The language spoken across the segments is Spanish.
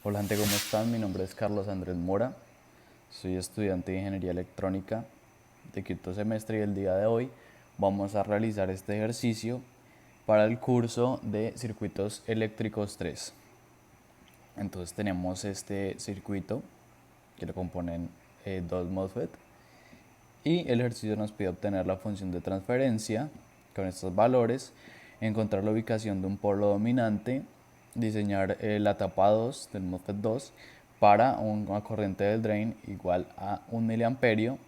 Hola gente, ¿cómo están? Mi nombre es Carlos Andrés Mora, soy estudiante de Ingeniería Electrónica de quinto semestre y el día de hoy vamos a realizar este ejercicio para el curso de Circuitos Eléctricos 3. Entonces tenemos este circuito que lo componen dos MOSFET y el ejercicio nos pide obtener la función de transferencia con estos valores, encontrar la ubicación de un polo dominante, diseñar la etapa 2 del MOSFET 2 para una corriente del drain igual a 1 miliamperio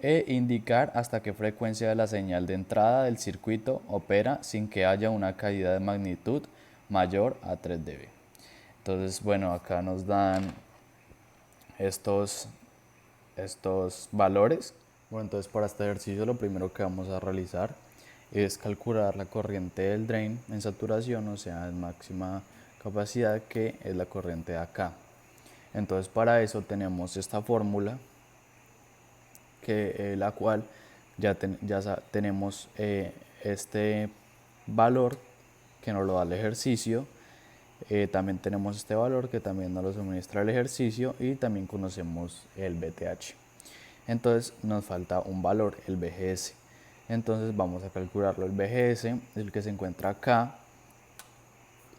e indicar hasta qué frecuencia de la señal de entrada del circuito opera sin que haya una caída de magnitud mayor a 3 dB. Entonces, bueno, acá nos dan estos valores. Bueno, entonces para este ejercicio lo primero que vamos a realizar es calcular la corriente del drain en saturación, o sea, en máxima capacidad, que es la corriente de acá. Entonces para eso tenemos esta fórmula, la cual ya tenemos este valor que nos lo da el ejercicio. También tenemos este valor que también nos lo suministra el ejercicio y también conocemos el BTH. Entonces nos falta un valor, el BGS. Entonces vamos a calcularlo. El BGS, el que se encuentra acá,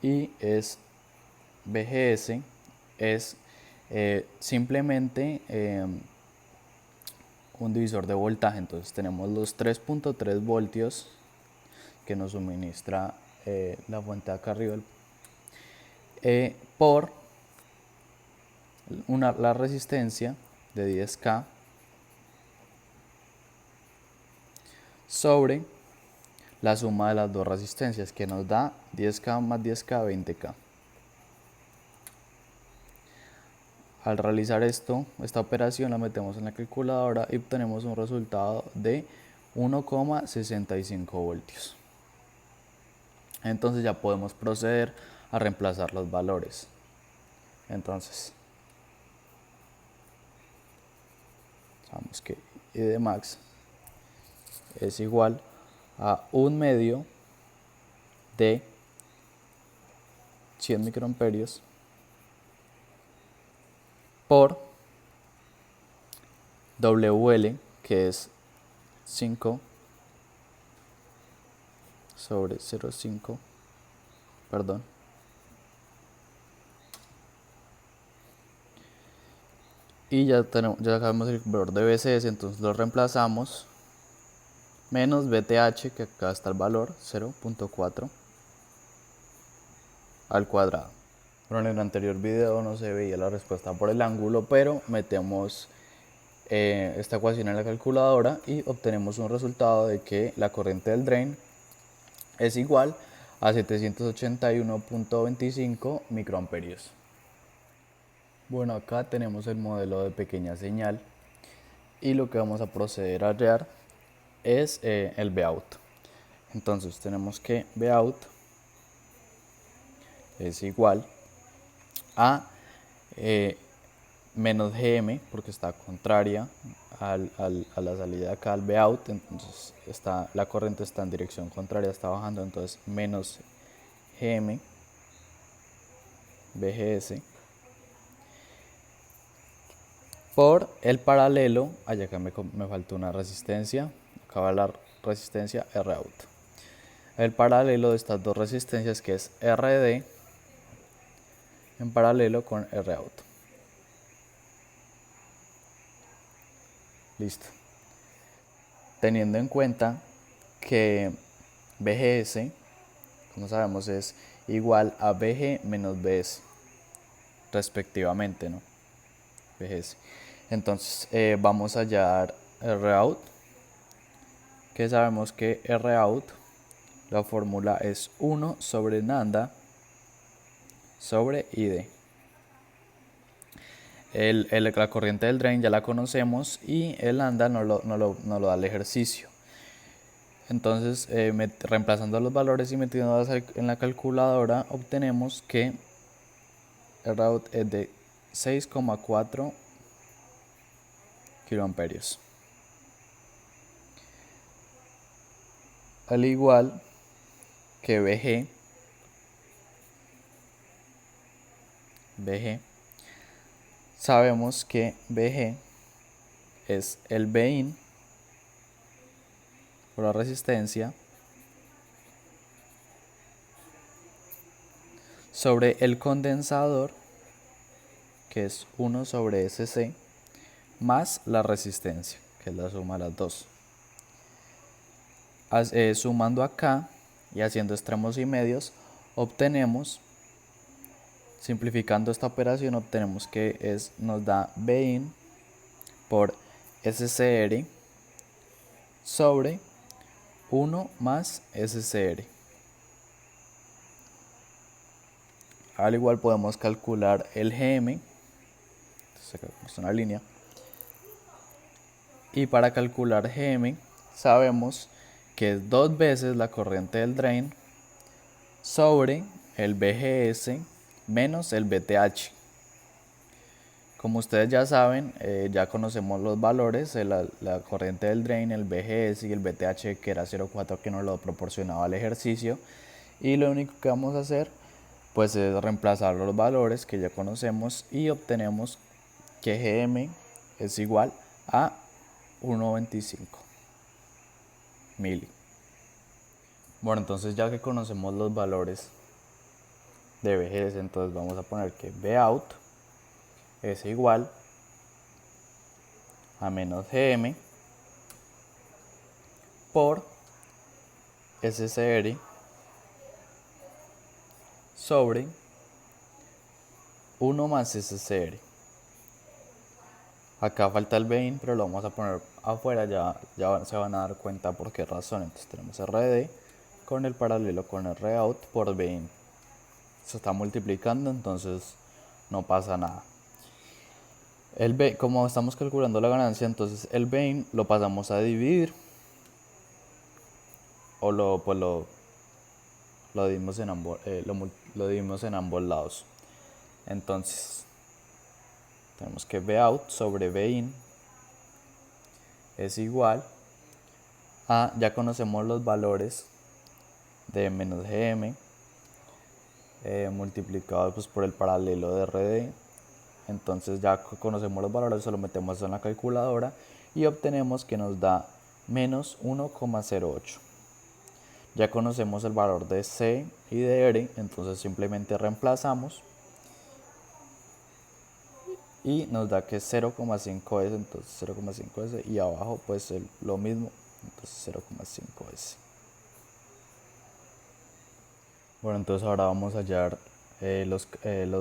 y es BGS es simplemente un divisor de voltaje. Entonces tenemos los 3.3 voltios que nos suministra la fuente de acá arriba por la resistencia de 10K sobre la suma de las dos resistencias, que nos da 10K más 10K, 20K. Al realizar esta operación la metemos en la calculadora y obtenemos un resultado de 1,65 voltios. Entonces ya podemos proceder a reemplazar los valores. Entonces, sabemos que I de max es igual a 1/2 de 100 microamperios por WL, que es 5 sobre 0,5, perdón. Y ya sabemos el valor de BCS, entonces lo reemplazamos, menos BTH, que acá está el valor, 0.4 al cuadrado. Bueno, en el anterior video no se veía la respuesta por el ángulo, pero metemos esta ecuación en la calculadora y obtenemos un resultado de que la corriente del drain es igual a 781.25 microamperios. Bueno, acá tenemos el modelo de pequeña señal y lo que vamos a proceder a hallar es el Vout. Entonces tenemos que Vout es igual a menos Gm, porque está contraria a la salida acá al Vout, entonces la corriente está en dirección contraria, está bajando, entonces menos Gm BGS por el paralelo, acá me faltó una resistencia, acá va la resistencia Rout. El paralelo de estas dos resistencias, que es RD en paralelo con Rout. Listo. Teniendo en cuenta que BGS, como sabemos, es igual a BG menos BS, respectivamente, ¿no? BGS. Entonces vamos a hallar Rout, que sabemos que Rout, la fórmula es 1 sobre lambda sobre ID. La corriente del drain ya la conocemos y el lambda no lo da el ejercicio. Entonces, reemplazando los valores y metiéndolos en la calculadora, obtenemos que el Rout es de 6,4 kiloamperios. Al igual que BG VG, sabemos que VG es el Bin por la resistencia sobre el condensador, que es 1 sobre SC, más la resistencia, que es la suma de las dos. Sumando acá y haciendo extremos y medios, obtenemos, simplificando esta operación, obtenemos que nos da Bin por SCR sobre 1 más SCR. Al igual podemos calcular el GM, entonces acá es una línea, y para calcular GM sabemos que es 2 veces la corriente del drain sobre el BGS menos el BTH. Como ustedes ya saben, ya conocemos los valores de la corriente del drain, el BGS y el BTH, que era 0,4, que nos lo proporcionaba el ejercicio, y lo único que vamos a hacer pues es reemplazar los valores que ya conocemos y obtenemos que GM es igual a 1,25 mili. Bueno, entonces ya que conocemos los valores de VGS, entonces vamos a poner que Vout es igual a menos GM por SCR sobre 1 más SCR. Acá falta el Bin, pero lo vamos a poner afuera, ya se van a dar cuenta por qué razón. Entonces tenemos RD con el paralelo con Rout por Bin. Se está multiplicando, entonces no pasa nada. Como estamos calculando la ganancia, entonces el Bin lo pasamos a dividir, o lo dividimos en ambos lados. Entonces tenemos que Vout sobre Bin es igual a, ya conocemos los valores de menos GM multiplicado pues por el paralelo de RD. Entonces ya conocemos los valores, solo metemos en la calculadora y obtenemos que nos da menos 1,08. Ya conocemos el valor de C y de R, entonces simplemente reemplazamos y nos da que es 0,5S, entonces 0,5S, y abajo pues lo mismo, entonces 0,5S. Bueno, entonces ahora vamos a hallar los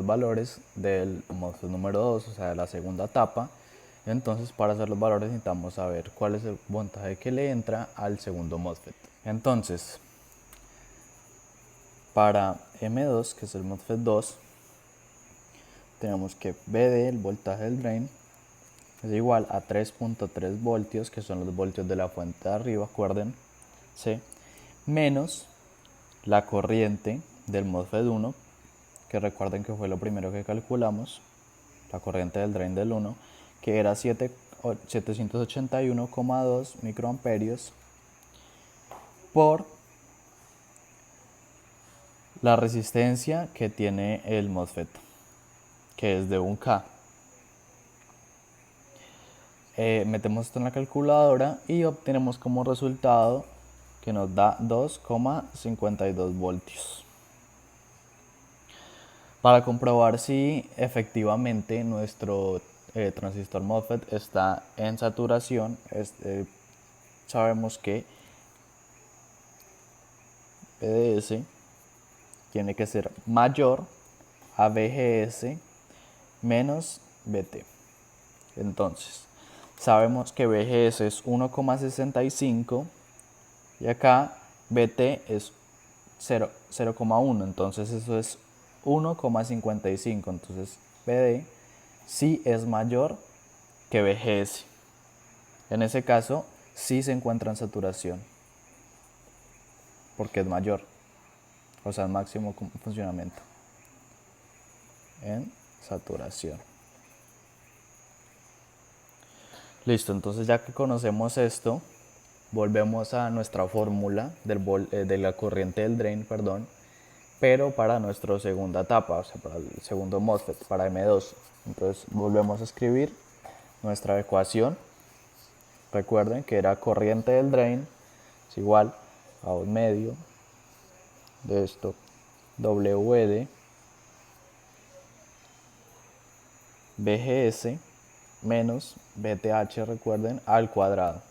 valores del MOSFET número 2, o sea, de la segunda etapa. Entonces, para hacer los valores necesitamos saber cuál es el voltaje que le entra al segundo MOSFET. Entonces, para M2, que es el MOSFET 2, tenemos que BD, el voltaje del drain, es igual a 3.3 voltios, que son los voltios de la fuente de arriba, acuérdense, menos la corriente del MOSFET 1, que recuerden que fue lo primero que calculamos, la corriente del drain del 1, que era 781,2 microamperios, por la resistencia que tiene el MOSFET, que es de 1K. Metemos esto en la calculadora y obtenemos como resultado que nos da 2,52 voltios. Para comprobar si efectivamente nuestro transistor MOSFET está en saturación, sabemos que PDS tiene que ser mayor a VGS menos VT. Entonces, sabemos que VGS es 1,65 y acá VT es 0,1, entonces eso es 1,55, entonces VD sí es mayor que VGS. En ese caso sí se encuentra en saturación, porque es mayor, o sea, es máximo funcionamiento en saturación. Listo, entonces ya que conocemos esto, volvemos a nuestra fórmula de la corriente del drain, pero para nuestra segunda etapa, o sea, para el segundo MOSFET, para M2. Entonces volvemos a escribir nuestra ecuación. Recuerden que era corriente del drain es igual a un medio de esto WD BGS menos BTH, recuerden, al cuadrado.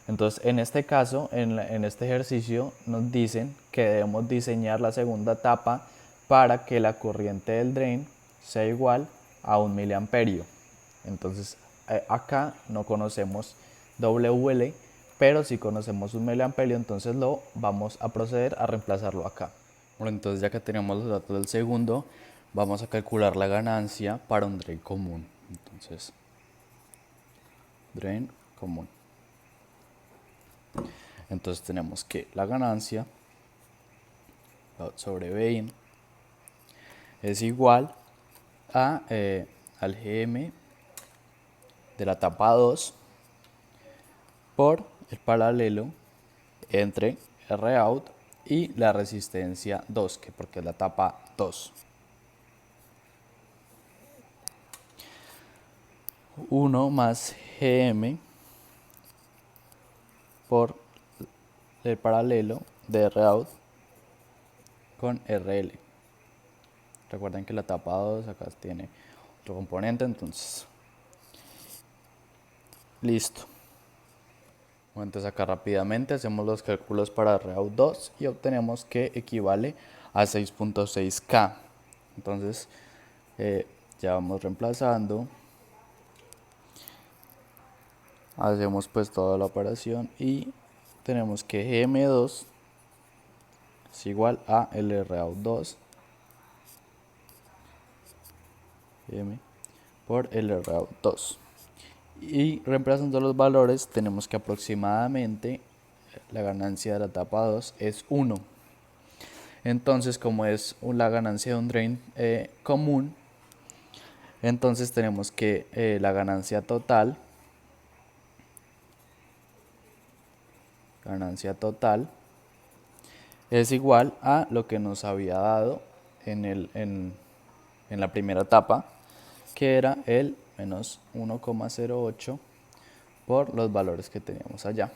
Entonces, en este caso, en este ejercicio, nos dicen que debemos diseñar la segunda etapa para que la corriente del drain sea igual a 1 miliamperio. Entonces, acá no conocemos WL, pero si conocemos 1 miliamperio, entonces lo vamos a proceder a reemplazarlo acá. Bueno, entonces ya que tenemos los datos del segundo, vamos a calcular la ganancia para un drain común. Entonces, drain común. Entonces tenemos que la ganancia sobre Bin es igual a, al GM de la etapa 2 por el paralelo entre Rout y la resistencia 2, que porque es la etapa 2. 1 más GM por el paralelo de Rout con RL. Recuerden que la etapa 2 acá tiene otro componente, entonces listo. Bueno, entonces acá rápidamente hacemos los cálculos para Rout 2 y obtenemos que equivale a 6.6K. Entonces ya vamos reemplazando, hacemos pues toda la operación y tenemos que GM2 es igual a LROUT 2 GM por LROUT 2. Y reemplazando los valores tenemos que aproximadamente la ganancia de la etapa 2 es 1. Entonces, como es la ganancia de un drain común, entonces tenemos que la ganancia total es igual a lo que nos había dado en la primera etapa, que era el menos 1,08 por los valores que teníamos allá.